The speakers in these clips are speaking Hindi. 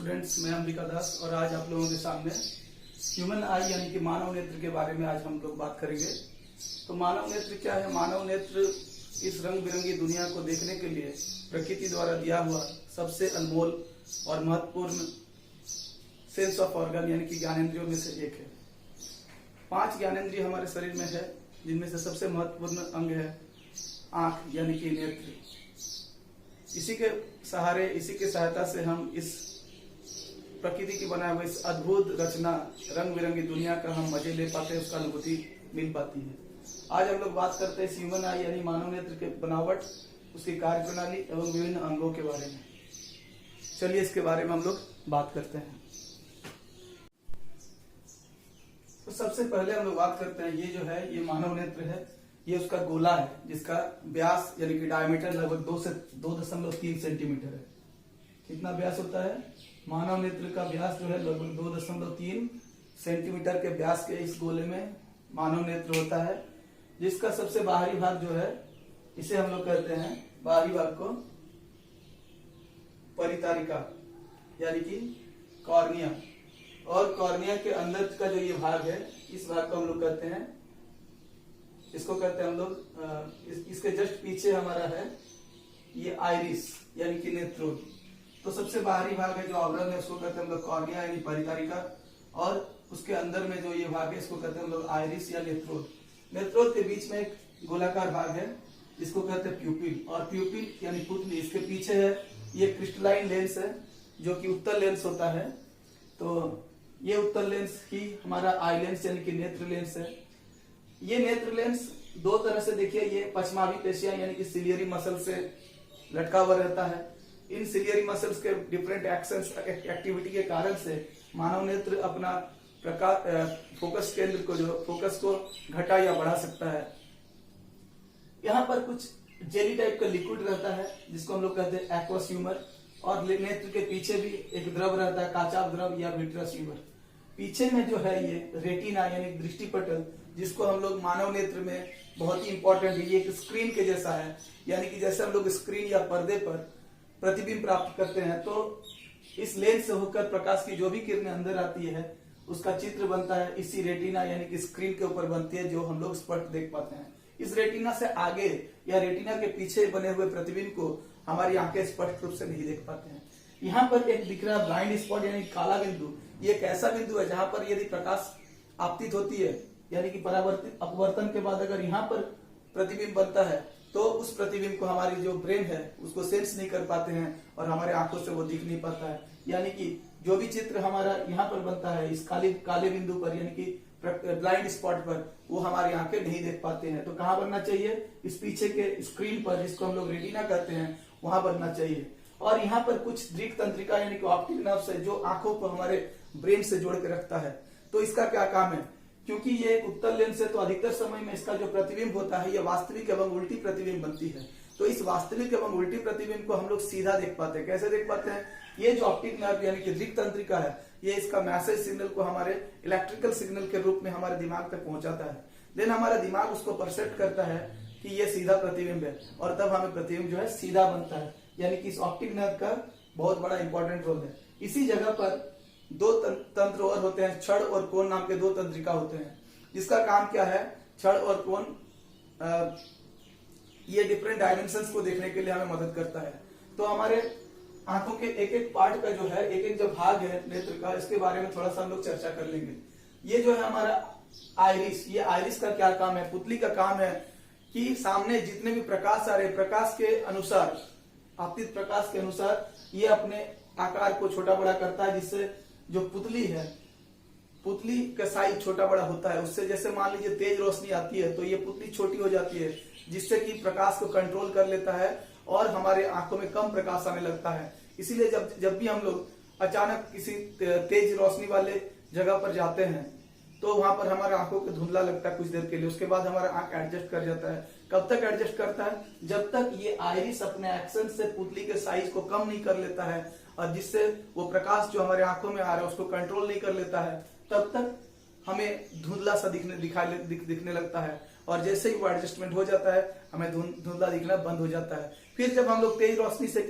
स्टूडेंट्स, मैं अंबिका दास और आज आप लोगों के सामने ह्यूमन आई यानी कि मानव नेत्र के बारे में आज हम लोग बात करेंगे। तो मानव नेत्र क्या है? मानव नेत्र इस रंग बिरंगी दुनिया को देखने के लिए प्रकृति द्वारा दिया हुआ सबसे अनमोल और महत्वपूर्ण सेंस ऑफ ऑर्गन यानी कि ज्ञानेंद्रियों में से एक है। 5 ज्ञानेंद्रिय हमारे शरीर में है, जिनमें से सबसे महत्वपूर्ण अंग है आंख यानी कि नेत्र। इसी के सहारे, इसी के सहायता से हम इस प्रकृति की बनाए हुए इस अद्भुत रचना रंग बिरंगी दुनिया का हम मजे ले पाते हैं, उसका अनुभूति मिल पाती है। आज हम लोग बात करते हैं ह्यूमन आई यानी मानव नेत्र के बनावट, उसकी कार्य प्रणाली एवं विभिन्न अंगों के बारे में। चलिए इसके बारे में हम लोग बात करते हैं। तो सबसे पहले हम लोग बात करते हैं, ये जो है ये मानव नेत्र है। ये उसका गोला है जिसका व्यास यानी कि डायमीटर लगभग 2 से 2.3 सेंटीमीटर है। कितना व्यास होता है? मानव नेत्र का व्यास जो है लगभग 2.3 सेंटीमीटर के व्यास के इस गोले में मानव नेत्र होता है, जिसका सबसे बाहरी भाग जो है इसे हम लोग कहते हैं, बाहरी भाग को परितारिका यानी कि कॉर्निया। और कॉर्निया के अंदर का जो ये भाग है, इस भाग को हम लोग कहते हैं, इसको कहते हैं हम लोग, इसके जस्ट पीछे हमारा है ये आइरिस यानी कि नेत्रोड। तो सबसे बाहरी भाग है जो आवरण है, उसको कहते हैं हम लोग कॉर्निया यानी परितारिका। और उसके अंदर में जो ये भाग है, इसको कहते हैं हम लोग आइरिस या नेत्रोड। नेत्रोड के बीच में एक गोलाकार भाग है जिसको कहते हैं प्यूपिल, और प्यूपिल यानी पुतली, इसके पीछे है ये क्रिस्टलाइन लेंस है जो कि उत्तल लेंस होता है। तो ये उत्तल लेंस ही हमारा आई लेंस यानी कि नेत्र लेंस है। ये नेत्र लेंस दो तरह से देखिए, ये पश्चमाभी पेशियां यानी कि सिलियरी मसल से लटका हुआ रहता है। इन सिलियरी मसल्स के डिफरेंट एक्शंस एक्टिविटी के कारण से मानव नेत्र अपना फोकस केंद्र को, जो फोकस को घटा या बढ़ा सकता है। यहाँ पर कुछ जेली टाइप का लिक्विड रहता है जिसको हम लोग कहते हैं एक्वस ह्यूमर, और नेत्र के पीछे भी एक द्रव रहता है, काचाभ द्रव या विट्रस ह्यूमर। पीछे में जो है ये रेटिना यानी दृष्टिपटल, जिसको हम लोग मानव नेत्र में बहुत ही इंपॉर्टेंट है। ये एक स्क्रीन के जैसा है, यानी कि जैसे हम लोग स्क्रीन या पर्दे पर प्रतिबिंब प्राप्त करते हैं, तो इस लेंस से होकर प्रकाश की जो भी किरणें अंदर आती है उसका चित्र बनता है, इसी रेटिना यानी कि स्क्रीन के ऊपर बनती है, जो हम लोग स्पष्ट देख पाते हैं। इस रेटिना से आगे या रेटिना के पीछे बने हुए प्रतिबिंब को हमारी आंखें स्पष्ट रूप से नहीं देख पाते हैं। यहाँ पर एक दिख रहा है ब्लाइंड स्पॉट यानी काला बिंदु। ये एक ऐसा बिंदु है जहां पर यदि प्रकाश आपतित होती है यानी कि परावर्तित अपवर्तन के बाद अगर यहाँ पर प्रतिबिंब बनता है, तो उस प्रतिबिंब को हमारी जो ब्रेन है उसको सेंस नहीं कर पाते हैं और हमारे आंखों से वो दिख नहीं पाता है। यानी कि जो भी चित्र हमारा यहाँ पर बनता है इस काले बिंदु पर यानी कि ब्लाइंड स्पॉट पर, वो हमारी आंखें नहीं देख पाते हैं। तो कहाँ बनना चाहिए? इस पीछे के स्क्रीन पर, जिसको हम लोग रेटिना कहते हैं, वहां बनना चाहिए। और यहाँ पर कुछ दृक तंत्रिका यानी कि ऑप्टिक नर्व्स है जो आंखों को हमारे ब्रेन से जोड़ के रखता है। तो इसका क्या काम है? क्योंकि ये एक उत्तल लेंस है, तो अधिकतर समय में इसका जो प्रतिबिंब होता है, ये वास्तविक एवं उल्टी प्रतिबिंब बनती है। तो इस वास्तविक एवं उल्टी प्रतिबिंब को हम लोग सीधा देख पाते हैं। कैसे देख पाते हैं? ये जो ऑप्टिक नर्व यानी कि दृक तंत्रिका है, ये इसका मैसेज सिग्नल को हमारे इलेक्ट्रिकल सिग्नल के रूप में हमारे दिमाग तक पहुंचाता है। देन हमारा दिमाग उसको परसेप्ट करता है कि ये सीधा प्रतिबिंब है, और तब हमें प्रतिबिंब जो है सीधा बनता है। यानी कि इस ऑप्टिक नर्व का बहुत बड़ा इंपॉर्टेंट रोल है। इसी जगह पर 2 तंत्र और होते हैं, छड़ और कोण नाम के 2 तंत्रिका होते हैं, जिसका काम क्या है? छड़ और कोण ये डिफरेंट डायमेंशंस को देखने के लिए हमें मदद करता है। तो हमारे आंखों के एक एक पार्ट का जो है, एक एक जो भाग है नेत्र का, इसके बारे में थोड़ा सा हम लोग चर्चा कर लेंगे। ये जो है हमारा आइरिस, ये आइरिस का क्या काम है? पुतली का काम है कि सामने जितने भी प्रकाश आ रहे, प्रकाश के अनुसार, आपतित प्रकाश के अनुसार ये अपने आकार को छोटा बड़ा करता है, जिससे जो पुतली है, पुतली का साइज छोटा बड़ा होता है। उससे जैसे मान लीजिए तेज रोशनी आती है तो ये पुतली छोटी हो जाती है, जिससे कि प्रकाश को कंट्रोल कर लेता है और हमारे आंखों में कम प्रकाश आने लगता है। इसीलिए जब भी हम लोग अचानक किसी तेज रोशनी वाले जगह पर जाते हैं, तो वहां पर हमारे आंखों को धुंधला लगता है कुछ देर के लिए। उसके बाद हमारा आंख एडजस्ट कर जाता है। कब तक एडजस्ट करता है? जब तक ये आइरिस अपने एक्शन से पुतली के साइज को कम नहीं कर लेता है, और जिससे वो प्रकाश जो हमारे आंखों में आ रहा है उसको कंट्रोल नहीं कर लेता है, तब तक हमें धुंधला सा दिखने लगता है। और जैसे ही वो एडजस्टमेंट हो जाता है हमें धुंधला दिखना बंद हो जाता है। फिर जब हम लोग तेज रोशनी से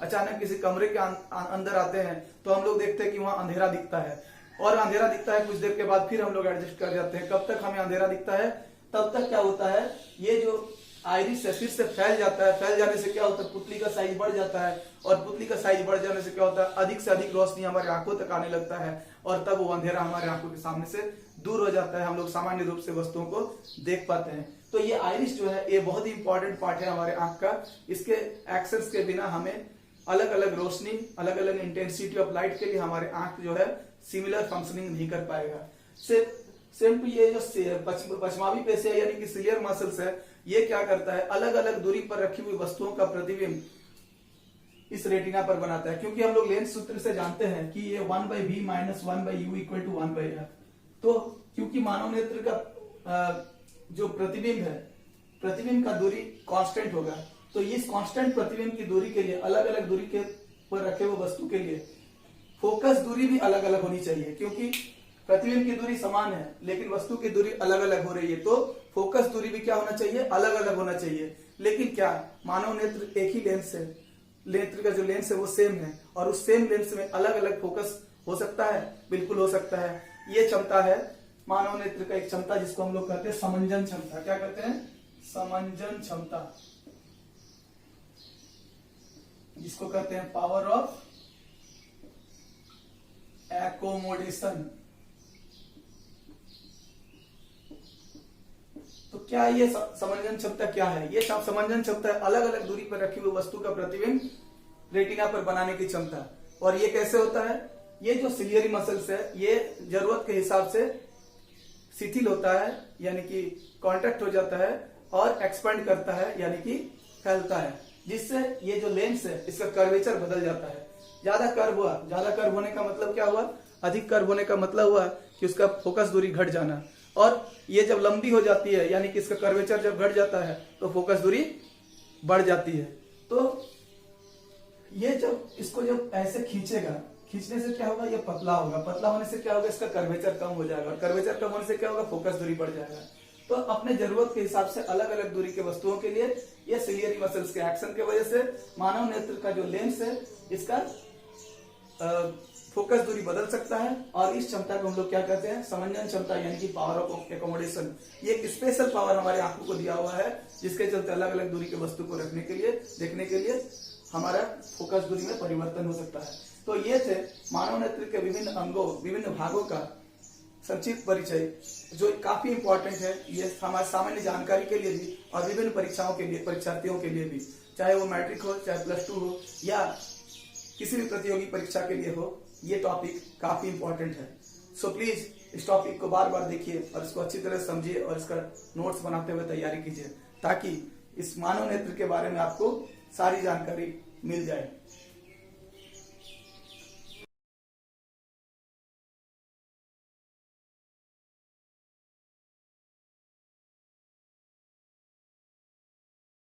अचानक किसी कमरे के अंदर आते हैं तो हम लोग देखते हैं कि वहां अंधेरा दिखता है, और अंधेरा दिखता है कुछ देर के बाद फिर हम लोग एडजस्ट कर जाते हैं। कब तक हमें अंधेरा दिखता है, तब तक क्या होता है, ये जो आइरिस है फिर से फैल जाता है। फैल जाने से क्या होता है, पुतली का साइज बढ़ जाता है, और पुतली का साइज बढ़ जाने से क्या होता है, अधिक से अधिक रोशनी हमारे आंखों तक आने लगता है, और तब वो अंधेरा हमारे आंखों के सामने से दूर हो जाता है, हम लोग सामान्य रूप से वस्तुओं को देख पाते हैं। तो ये आइरिस जो है ये बहुत ही इंपॉर्टेंट पार्ट है हमारे आंख का। इसके एक्शंस के बिना हमें अलग अलग रोशनी, अलग अलग इंटेंसिटी ऑफ लाइट के लिए हमारे आंख जो है सिमिलर फंक्शनिंग नहीं कर पाएगा। सेम टू ये जो पश्चिमावी पेशियां यानी कि सिलियर मसल्स है, ये क्या करता है, अलग अलग दूरी पर रखी हुई वस्तुओं का प्रतिबिंब इस रेटिना पर बनाता है। क्योंकि हम लोग लेंस सूत्र से जानते हैं कि ये 1/v - 1/u = 1/f। तो क्योंकि मानव नेत्र का जो प्रतिबिंब है, प्रतिबिंब का दूरी कांस्टेंट होगा, तो इस कांस्टेंट प्रतिबिंब की दूरी के लिए अलग अलग दूरी के पर रखे हुए वस्तु के लिए फोकस दूरी भी अलग अलग होनी चाहिए। क्योंकि प्रतिबिंब की दूरी समान है लेकिन वस्तु की दूरी अलग अलग हो रही है, तो फोकस दूरी भी क्या होना चाहिए, अलग अलग होना चाहिए। लेकिन क्या मानव नेत्र एक ही लेंस है, नेत्र का जो लेंस है वो सेम है, और उस सेम लेंस में अलग अलग फोकस हो सकता है, बिल्कुल हो सकता है। ये क्षमता है मानव नेत्र का एक क्षमता जिसको हम लोग कहते हैं समंजन क्षमता। क्या कहते हैं, समंजन क्षमता, जिसको कहते हैं पावर ऑफ एकोमोडेशन। तो क्या ये समंजन क्षमता क्या है, ये समंजन क्षमता अलग अलग दूरी पर रखी हुई वस्तु का प्रतिबिंब रेटिना पर बनाने की क्षमता। और ये कैसे होता है, ये जो सिलियरी मसल्स है ये जरूरत के हिसाब से शिथिल होता है यानी कि कॉन्ट्रैक्ट हो जाता है, और एक्सपेंड करता है यानी कि फैलता है, जिससे ये जो लेंस है इसका कर्वेचर बदल जाता है। ज्यादा कर्व होने का मतलब क्या हुआ, अधिक कर्व होने का मतलब हुआ कि उसका फोकस दूरी घट जाना, और ये जब लंबी हो जाती है यानी कि इसका कर्वेचर जब घट जाता है तो फोकस दूरी बढ़ जाती है। तो ये जब ऐसे खींचने से क्या होगा, ये पतला होगा, पतला होने से क्या होगा, इसका कर्वेचर कम हो जाएगा, और कर्वेचर कम होने से क्या होगा, फोकस दूरी बढ़ जाएगा। तो अपने जरूरत के हिसाब से अलग अलग दूरी के वस्तुओं के लिए ये सिलियरी मसल्स के एक्शन के वजह से मानव नेत्र का जो लेंस है इसका फोकस दूरी बदल सकता है, और इस क्षमता को हम लोग क्या कहते हैं, समंजन क्षमता यानी कि पावर ऑफ एकोमोडेशन। ये एक स्पेशल पावर हमारे आंखों को दिया हुआ है, जिसके चलते अलग अलग दूरी के वस्तु को रखने के लिए, देखने के लिए हमारा फोकस दूरी में परिवर्तन हो सकता है। तो ये थे मानव नेत्र के विभिन्न अंगों, विभिन्न भागों का संक्षिप्त परिचय, जो काफी इंपॉर्टेंट है। ये हमारे सामान्य जानकारी के लिए भी और विभिन्न परीक्षाओं के लिए, परीक्षार्थियों के लिए भी, चाहे वो मैट्रिक हो, चाहे +2 हो, या किसी भी प्रतियोगी परीक्षा के लिए हो, ये टॉपिक काफी इंपॉर्टेंट है। सो प्लीज इस टॉपिक को बार बार देखिए और इसको अच्छी तरह समझिए, और इसका नोट्स बनाते हुए तैयारी कीजिए, ताकि इस मानव नेत्र के बारे में आपको सारी जानकारी मिल जाए।